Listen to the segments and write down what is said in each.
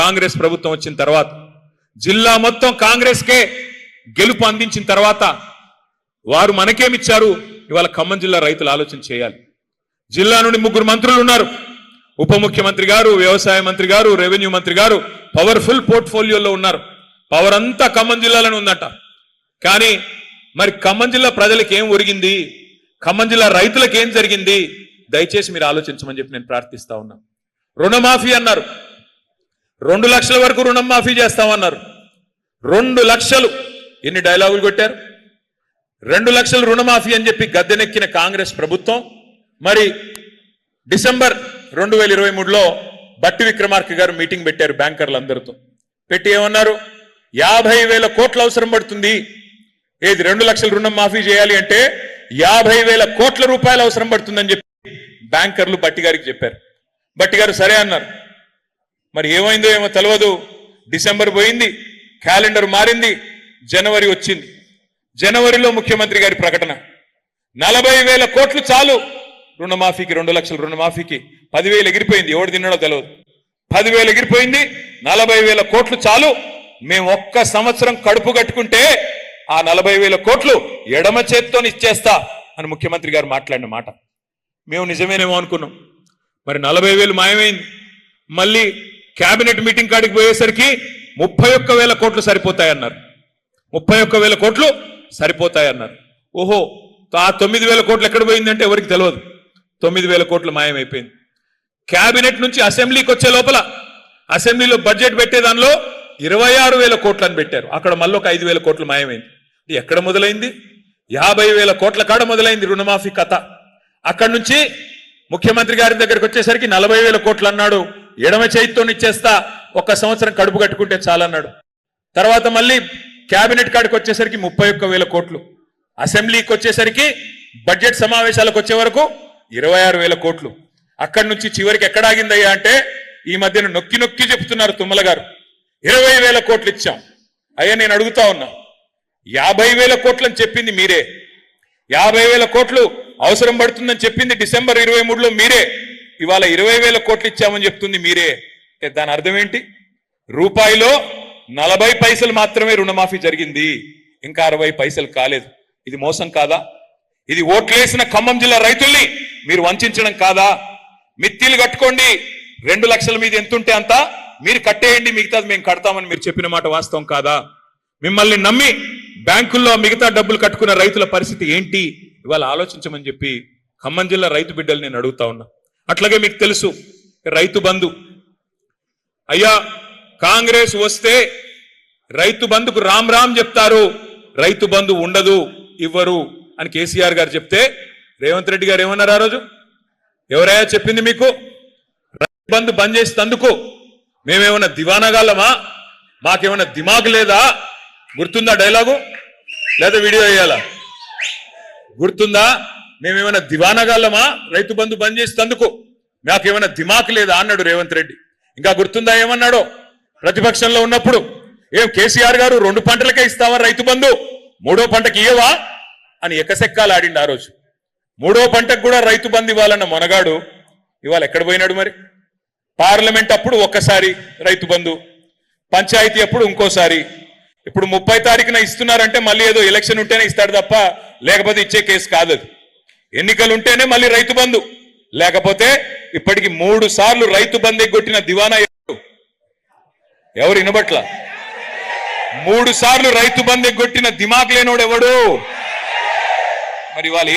కాంగ్రెస్ ప్రభుత్వం వచ్చిన తర్వాత, జిల్లా మొత్తం కాంగ్రెస్కే గెలుపు అందించిన తర్వాత వారు మనకేమిచ్చారు? ఇవాళ ఖమ్మం జిల్లా రైతులు ఆలోచన చేయాలి. జిల్లా నుండి 3 మంత్రులు ఉన్నారు. ఉప ముఖ్యమంత్రి గారు, వ్యవసాయ మంత్రి గారు, రెవెన్యూ మంత్రి గారు పవర్ఫుల్ పోర్ట్ఫోలియోలో ఉన్నారు. పవర్ అంతా ఖమ్మం జిల్లాలోనే ఉందట. కానీ మరి ఖమ్మం జిల్లా ప్రజలకు ఏం ఒరిగింది, ఖమ్మం జిల్లా రైతులకు ఏం జరిగింది? దయచేసి మీరు ఆలోచించమని చెప్పి నేను ప్రార్థిస్తా ఉన్నా. రుణమాఫీ అన్నారు, 2 లక్షల వరకు రుణం మాఫీ చేస్తామన్నారు. 2 లక్షలు ఎన్ని డైలాగులు కొట్టారు? 2 లక్షలు రుణమాఫీ అని చెప్పి గద్దెనెక్కిన కాంగ్రెస్ ప్రభుత్వం మరి డిసెంబర్ 2023లో బట్టి విక్రమార్క గారు మీటింగ్ పెట్టారు బ్యాంకర్లందరితో. పెట్టి ఏమన్నారు? 50,000 కోట్ల అవసరం పడుతుంది. ఏది 2 లక్షల రుణం మాఫీ చేయాలి అంటే 50,000 కోట్ల రూపాయలు అవసరం పడుతుందని చెప్పి బ్యాంకర్లు బట్టి గారికి చెప్పారు. బట్టి గారు సరే అన్నారు. మరి ఏమైందో ఏమో తెలియదు. డిసెంబర్ పోయింది, క్యాలెండర్ మారింది, జనవరి వచ్చింది. జనవరిలో ముఖ్యమంత్రి గారి ప్రకటన 40,000 కోట్లు చాలు రుణమాఫీకి, 2 లక్షల రుణమాఫీకి. 10,000 ఎగిరిపోయింది, ఎవడు తిన్నాడో తెలియదు. 10,000 ఎగిరిపోయింది, 40,000 కోట్లు చాలు, మేము ఒక్క సంవత్సరం కడుపు కట్టుకుంటే ఆ 40,000 కోట్లు ఎడమ చేత్తో ఇచ్చేస్తా అని ముఖ్యమంత్రి గారు మాట్లాడిన మాట మేము నిజమేనేమో అనుకున్నాం. మరి 40,000 మాయమైంది. మళ్ళీ కేబినెట్ మీటింగ్ కాడికి పోయేసరికి 31,000 కోట్లు సరిపోతాయన్నారు. 31,000 కోట్లు సరిపోతాయన్నారు. ఓహో, ఆ 9,000 కోట్లు ఎక్కడ పోయిందంటే ఎవరికి తెలియదు. 9,000 కోట్లు మాయమైపోయింది. కేబినెట్ నుంచి అసెంబ్లీకి వచ్చే లోపల అసెంబ్లీలో బడ్జెట్ పెట్టే దానిలో 26,000 కోట్లు అని పెట్టారు. అక్కడ మళ్ళీ ఒక 5,000 కోట్లు మాయమైంది. ఎక్కడ మొదలైంది? 50,000 కోట్ల కాడ మొదలైంది రుణమాఫీ కథ. అక్కడి నుంచి ముఖ్యమంత్రి గారి దగ్గరికి వచ్చేసరికి 40,000 కోట్లు అన్నాడు. ఎడమ చేతితో ఇచ్చేస్తా, ఒక్క సంవత్సరం కడుపు కట్టుకుంటే చాలన్నాడు. తర్వాత మళ్ళీ కేబినెట్ కాడికి వచ్చేసరికి 31,000 కోట్లు. అసెంబ్లీకి వచ్చేసరికి బడ్జెట్ సమావేశాలకు వచ్చే వరకు 26,000 కోట్లు. అక్కడి నుంచి చివరికి ఎక్కడ ఆగిందయ్యా అంటే ఈ మధ్యన నొక్కి నొక్కి చెప్తున్నారు తుమ్మల గారు, 20,000 కోట్లు ఇచ్చాం. అయ్యా నేను అడుగుతా ఉన్నా, 50,000 కోట్లు అని చెప్పింది మీరే, 50,000 కోట్లు అవసరం పడుతుందని చెప్పింది డిసెంబర్ 23లో మీరే, ఇవాళ 20,000 కోట్లు ఇచ్చామని చెప్తుంది మీరే. దాని అర్థం ఏంటి? రూపాయిలో 40 పైసలు మాత్రమే రుణమాఫీ జరిగింది, ఇంకా 60 పైసలు కాలేదు. ఇది మోసం కాదా? ఇది ఓట్లేసిన ఖమ్మం జిల్లా రైతుల్ని మీరు వంచడం కాదా? మిత్తిలు కట్టుకోండి, 2 లక్షల మీద ఎంతుంటే అంత మీరు కట్టేయండి, మిగతాది మేము కడతామని మీరు చెప్పిన మాట వాస్తవం కాదా? మిమ్మల్ని నమ్మి బ్యాంకుల్లో మిగతా డబ్బులు కట్టుకున్న రైతుల పరిస్థితి ఏంటి? ఇవాళ ఆలోచించమని చెప్పి ఖమ్మం జిల్లా రైతు బిడ్డలు నేను అడుగుతా ఉన్నా. అట్లాగే మీకు తెలుసు రైతు బంధు. అయ్యా కాంగ్రెస్ వస్తే రైతు బంధుకు రామ్ రామ్ చెప్తారు, రైతు బంధు ఉండదు, ఇవ్వరు అని కేసీఆర్ గారు చెప్తే రేవంత్ రెడ్డి గారు ఏమన్నారు ఆ రోజు? ఎవరయ్యా చెప్పింది మీకు రైతు బంధు బంద్ చేసేందుకు? మేమేమన్నా దివానాగాళ్ళమా? మాకేమన్నా దిమాగ్ లేదా? గుర్తుందా డైలాగు? లేదా వీడియో వేయాలా? గుర్తుందా? మేమేమైనా దివానాగాళ్ళమా రైతు బంధు బంద్ చేసేందుకు? మాకేమైనా దిమాక్ లేదా అన్నాడు రేవంత్ రెడ్డి. ఇంకా గుర్తుందా ఏమన్నాడో? ప్రతిపక్షంలో ఉన్నప్పుడు ఏం కేసీఆర్ గారు 2 పంటలకే ఇస్తావా రైతు బంధు, 3వ పంటకి ఇయ్యవా అని ఎకసెక్కాలు ఆడిండు ఆ రోజు. 3వ పంటకు కూడా రైతు బంధు ఇవ్వాలన్న మొనగాడు ఇవాళ ఎక్కడ పోయినాడు మరి? పార్లమెంట్ అప్పుడు ఒక్కసారి రైతు బంధు, పంచాయతీ అప్పుడు ఇంకోసారి. ఇప్పుడు 30 తారీఖున ఇస్తున్నారంటే మళ్ళీ ఏదో ఎలక్షన్ ఉంటేనే ఇస్తాడు తప్ప లేకపోతే ఇచ్చే కేసు కాదు. ఎన్నికలు ఉంటేనే మళ్ళీ రైతు బంధు, లేకపోతే ఇప్పటికి 3 సార్లు రైతు బంధు ఎగ్గొట్టిన దివానా ఎవరు వినబట్ల? 3 సార్లు రైతు బంధు ఎగ్గొట్టిన దిమాగ్ లేనోడు ఎవడు? మరి వాళ్ళు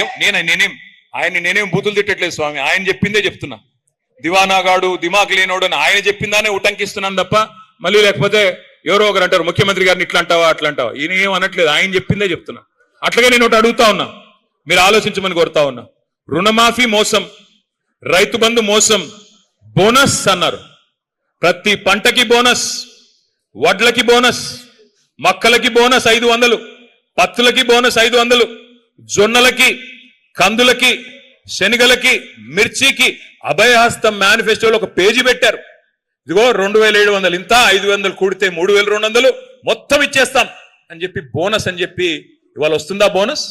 నేనేం బూతులు తిట్టట్లేదు స్వామి, ఆయన చెప్పిందే చెప్తున్నా. దివానాగాడు దిమాగ్ లేనోడు అని ఆయన చెప్పిందానే ఉటంకిస్తున్నాను తప్ప మళ్ళీ లేకపోతే ఎవరో ఒకరు అంటారు ముఖ్యమంత్రి గారిని ఇట్లా అంటావా అట్లా అంటావా. ఈయన ఏం అనట్లేదు, ఆయన చెప్పిందే చెప్తున్నా. అట్లాగే నేను ఒకటి అడుగుతా ఉన్నా, మీరు ఆలోచించమని కోరుతా ఉన్నా. రుణమాఫీ మోసం, రైతు బంధు మోసం, బోనస్ అన్నారు. ప్రతి పంటకి బోనస్, వడ్లకి బోనస్, మక్కలకి బోనస్ 500, పత్తులకి బోనస్ 500, జొన్నలకి, కందులకి, శనగలకి, మిర్చికి అభయహస్తం మేనిఫెస్టోలో ఒక పేజీ పెట్టారు. ఇదిగో 2,700 ఇంత, 500 కూడితే 3,200 మొత్తం ఇచ్చేస్తాం అని చెప్పి బోనస్ అని చెప్పి ఇవాళ వస్తుందా బోనస్?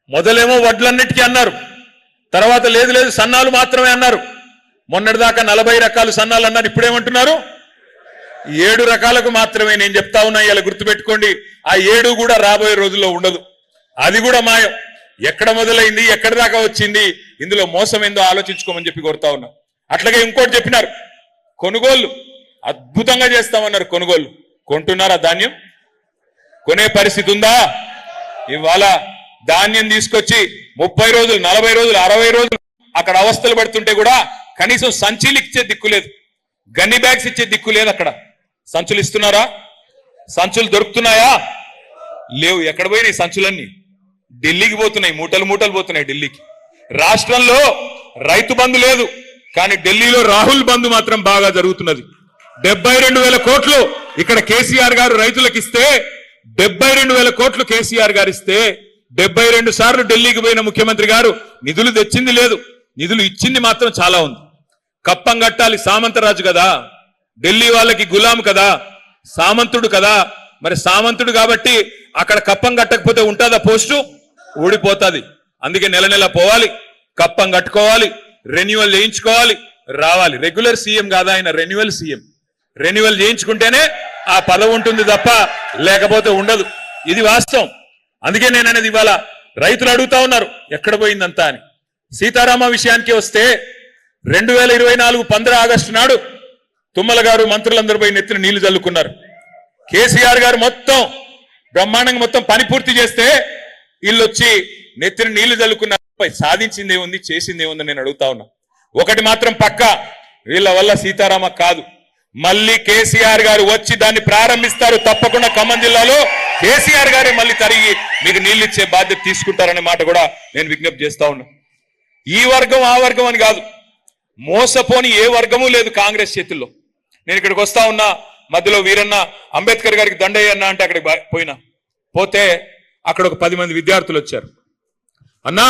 మొదలేమో వడ్లన్నిటికీ అన్నారు, తర్వాత లేదు సన్నాలు మాత్రమే అన్నారు. మొన్నటిదాకా 40 రకాల సన్నాలు అన్నారు, ఇప్పుడేమంటున్నారు? 7 రకాలకు మాత్రమే నేను చెప్తా ఉన్నా. ఇలా గుర్తుపెట్టుకోండి, ఆ 7 కూడా రాబోయే రోజుల్లో ఉండదు. అది కూడా మాయం. ఎక్కడ మొదలైంది, ఎక్కడి దాకా వచ్చింది, ఇందులో మోసం ఏందో ఆలోచించుకోమని చెప్పి కోరుతా ఉన్నా. అట్లాగే ఇంకోటి చెప్పినారు, కొనుగోళ్లు అద్భుతంగా చేస్తామన్నారు. కొనుగోళ్లు కొంటున్నారా? ధాన్యం కొనే పరిస్థితి ఉందా? ఇవాళ ధాన్యం తీసుకొచ్చి 30 రోజులు, 40 రోజులు, 60 రోజులు అక్కడ అవస్థలు పడుతుంటే కూడా కనీసం సంచులు ఇచ్చే దిక్కు లేదు, గన్ని బ్యాగ్స్ ఇచ్చే దిక్కు లేదు. అక్కడ సంచులు ఇస్తున్నారా? సంచులు దొరుకుతున్నాయా? లేవు. ఎక్కడ పోయినాయి సంచులన్నీ? ఢిల్లీకి పోతున్నాయి, మూటలు మూటలు పోతున్నాయి ఢిల్లీకి. రాష్ట్రంలో రైతు బంధు లేదు, కానీ ఢిల్లీలో రాహుల్ బంధు మాత్రం బాగా జరుగుతున్నది. 72,000 కోట్లు ఇక్కడ కేసీఆర్ గారు రైతులకు ఇస్తే, 72,000 కోట్లు కేసీఆర్ గారు ఇస్తే 72 సార్లు ఢిల్లీకి పోయిన ముఖ్యమంత్రి గారు నిధులు తెచ్చింది లేదు, నిధులు ఇచ్చింది మాత్రం చాలా ఉంది. కప్పం కట్టాలి, సామంతరాజు కదా, ఢిల్లీ వాళ్ళకి గులాం కదా, సామంతుడు కదా. మరి సామంతుడు కాబట్టి అక్కడ కప్పం కట్టకపోతే ఉంటుందా? పోస్టు ఊడిపోతుంది. అందుకే నెల నెల పోవాలి, కప్పం కట్టుకోవాలి, రెన్యువల్ చేయించుకోవాలి, రావాలి. రెగ్యులర్ సీఎం కాదా ఆయన, రెన్యువల్ సీఎం. రెన్యువల్ చేయించుకుంటేనే ఆ పదవి ఉంటుంది తప్ప లేకపోతే ఉండదు. ఇది వాస్తవం. అందుకే నేను అనేది, ఇవాళ రైతులు అడుగుతా ఉన్నారు ఎక్కడ పోయిందంతా అని. సీతారామ విషయానికి వస్తే 2024 15 ఆగస్టు నాడు తుమ్మల గారు మంత్రులందరూ పోయి నెత్తిన నీళ్లు చల్లుకున్నారు. కేసీఆర్ గారు మొత్తం బ్రహ్మాండంగా మొత్తం పని పూర్తి చేస్తే వీళ్ళు వచ్చి నెత్తిన నీళ్లు చల్లుకున్నారు. సాధించింది ఏముంది, చేసింది ఏముంది నేను అడుగుతా ఉన్నా. ఒకటి మాత్రం పక్క, వీళ్ళ వల్ల సీతారామ కాదు, మళ్ళీ కేసీఆర్ గారు వచ్చి దాన్ని ప్రారంభిస్తారు. తప్పకుండా ఖమ్మం జిల్లాలో కేసీఆర్ గారే మళ్ళీ తరిగి మీకు నీళ్లు ఇచ్చే బాధ్యత తీసుకుంటారనే మాట కూడా నేను విజ్ఞప్తి చేస్తా ఉన్నా. ఈ వర్గం ఆ వర్గం అని కాదు, మోసపోని ఏ వర్గము లేదు కాంగ్రెస్ చేతుల్లో. నేను ఇక్కడికి వస్తా ఉన్నా, మధ్యలో వీరన్న అంబేద్కర్ గారికి దండయ్యన్న అంటే అక్కడికి పోతే అక్కడ ఒక 10 మంది విద్యార్థులు వచ్చారు. అన్నా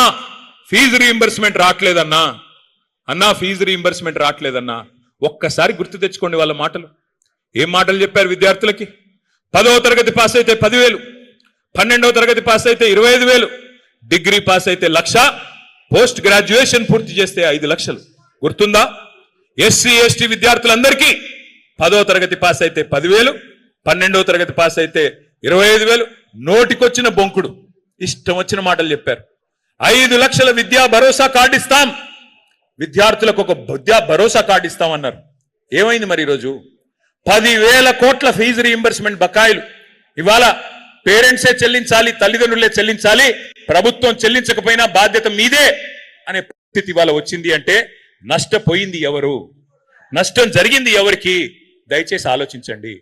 ఫీజు రీయింబర్స్మెంట్ రావట్లేదన్నా, అన్నా ఫీజు రీయింబర్స్మెంట్ రావట్లేదన్నా. ఒక్కసారి గుర్తు తెచ్చుకోండి వాళ్ళ మాటలు. ఏం మాటలు చెప్పారు విద్యార్థులకి? 10వ తరగతి పాస్ అయితే 10,000, 12వ తరగతి పాస్ అయితే 25,000, డిగ్రీ పాస్ అయితే 1,00,000, పోస్ట్ గ్రాడ్యుయేషన్ పూర్తి చేస్తే 5 లక్షలు. గుర్తుందా? ఎస్సీ ఎస్టీ విద్యార్థులందరికీ 10వ తరగతి పాస్ అయితే 10,000, 12వ తరగతి పాస్ అయితే 25,000. నోటికొచ్చిన బొంకుడు ఇష్టం వచ్చిన మాటలు చెప్పారు. 5 లక్షల విద్యా భరోసా కార్డు ఇస్తాం, విద్యార్థులకు ఒక విద్యా భరోసా కార్డు ఇస్తామన్నారు. ఏమైంది మరి ఈరోజు? 10,000 కోట్ల ఫీజు రీయింబర్స్మెంట్ బకాయిలు ఇవాళ పేరెంట్సే చెల్లించాలి, తల్లిదండ్రులే చెల్లించాలి, ప్రభుత్వం చెల్లించకపోయినా బాధ్యత మీదే అనే పరిస్థితి ఇవాళ వచ్చింది. అంటే నష్టపోయింది ఎవరు? నష్టం జరిగింది ఎవరికి? దయచేసి ఆలోచించండి.